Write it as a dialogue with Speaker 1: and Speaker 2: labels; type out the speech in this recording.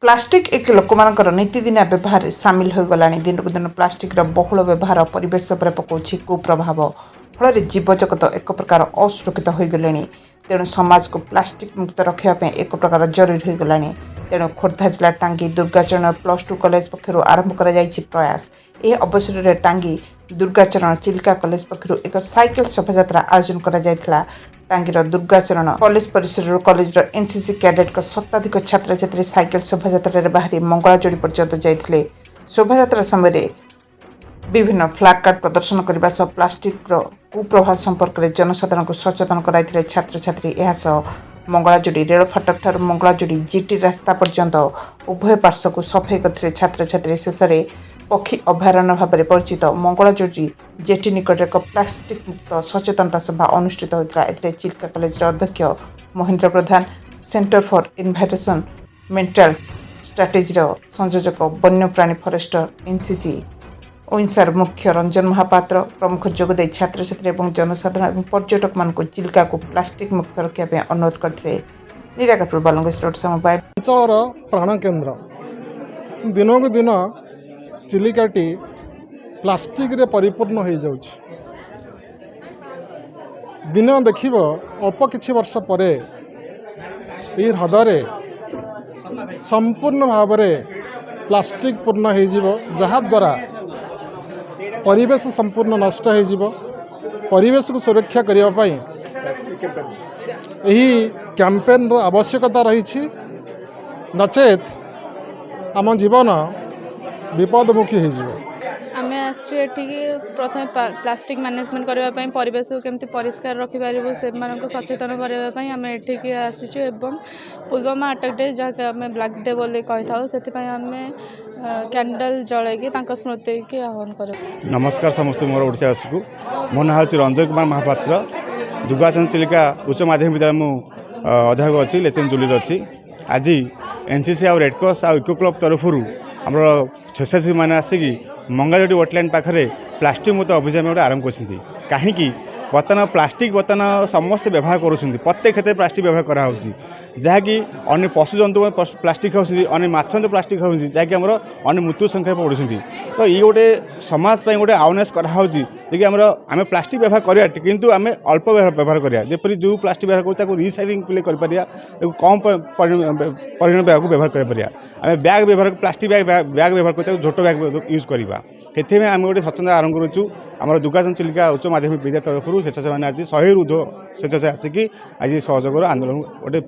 Speaker 1: Plastic एक लोक नीतिदिनिया व्यवहार सामिल हो गला दिनक दिन प्लास्टिक बहुल व्यवहार परिवेश पर पकाउछि कुप्रभाव फल जीवजगत एक प्रकार असुरक्षित हो गले तेणु समाज को प्लास्टिक मुक्त रखापी एक प्रकार जरूरी हो गला तेणु खोर्धा जिला टांगी दुर्गाचरण +2 कॉलेज पक्षर आरंभ कर प्रयास यह अवसर में टांगी दुर्गाचरण चिल्का कॉलेज पक्षर एक साइकेल शोभायात्रा आयोजन कर टांगीर दुर्गाचरण कॉलेज परिसर कॉलेज एनसीसी कैडेट शताधिक छात्र छात्री साइकेल शोभायात्रा बाहरी मंगलाजोड़ी पर्यंत जाते शोभायात्रा समय विभिन्न फ्लैग कार्ड प्रदर्शन करने सह प्लास्टिक कुप्रभाव संपर्क में जनसाधारण को सचेतन कराई छात्र छात्री मंगलाजोड़ी रेल फाटक ठार मंगलाजोड़ी जीटी रास्ता पर्यंत उभय पार्श्व को सफाई करते छात्र छात्री शेष में पक्षी अभयारण्य भाव में परिचित मंगलाजोड़ी जेटी निकट एक प्लास्टिक मुक्त सचेतनता सभा अनुष्ठित होता है। चिल्का कॉलेज अध्यक्ष महेंद्र प्रधान सेंटर फॉर इन्वाइरेशन मेंटल स्ट्राटेजी संयोजक वन्यप्राणी फॉरेस्टर एनसीसी ओइंसार मुख्य रंजन महापात्र प्रमुख जोगदे छात्र छात्री और जनसाधारण और पर्यटक मान चिल्का को प्लास्टिक मुक्त रखापी अनुरोध करते निराकपुर बालंगेश रोड समवाय
Speaker 2: अंचल प्राण केन्द्र दिनक दिन चिलिकाटी प्लास्टिक रे परिपूर्ण हो जाउछि। दिन देखिब अल्प किछि वर्ष पर ह्रदरे संपूर्ण भाव प्लास्टिक पूर्ण हो जहाद्वारा परिवेश संपूर्ण नष्ट हो परिवेश को सुरक्षा करने यही कैंपेन रो आवश्यकता रही नचेत आम जीवन विपदमुखी हो
Speaker 3: आम आसठी प्रथम प्लास्टिक मैनेजमेंट करने परिवेश को केमती परिष्कार रखिपारू से सचेतन करने आम एठिकी आसीचु एवं पुलवामा अटैक डे जहाँ आम ब्लैक डे बोली कही था से आम कैंडल जलैकी स्मृति की आह्वान कर।
Speaker 4: नमस्कार समस्त मोर ओडिशावासी को मो ना हूँ रंजन कुमार महापात्र दुर्गाचरण चिलिका उच्च माध्यमिक विद्यालय मु अध्यापक अच्छी लेचन जुली अच्छी आज एनसीसी आ रेडक्रॉस आ इको क्लब तरफ आम छाछी मैंने आसिकी मंगाजोड़ी वेटलैंड पाखे प्लास्टिक मुक्त अभियान गोटे आरंभ कर कहीं बर्तमान प्लास्टिक बर्तमान समस्त व्यवहार करुँच प्रत्येक क्षेत्र में प्लास्टिक व्यवहार कराऊँ जहाँकि अन्य पशु जंतु प्लास्टिक खाऊँ अन्य माछ प्लास्टिक खाऊँ जहाँकि आम अन्य मृत्यु संख्या पड़ुं तो ये गोटे समाज गोटे अवेयरनेस कराऊँ देखिए आम प्लास्टिक व्यवहार करा किंतु आम अल्प व्यवहार करा जपरी जो प्लास्टिक व्यवहार कर रिसाइक्लिंग कर कम परिमाण बैग व्यवहार कर आम बैग व्यवहार प्लास्टिक बैग व्यवहार कर झोट बैग यूज करवा से आम गोटे सचेतन आरंभ करूँ आम दुर्गाचरण चिलिका उच्च माध्यमिक विद्यालय तरफ स्वेच्छासेवी आज 100 ऊर्ध्व स्वेच्छासेवी आसिकी आज सहयोग आंदोलन गोटे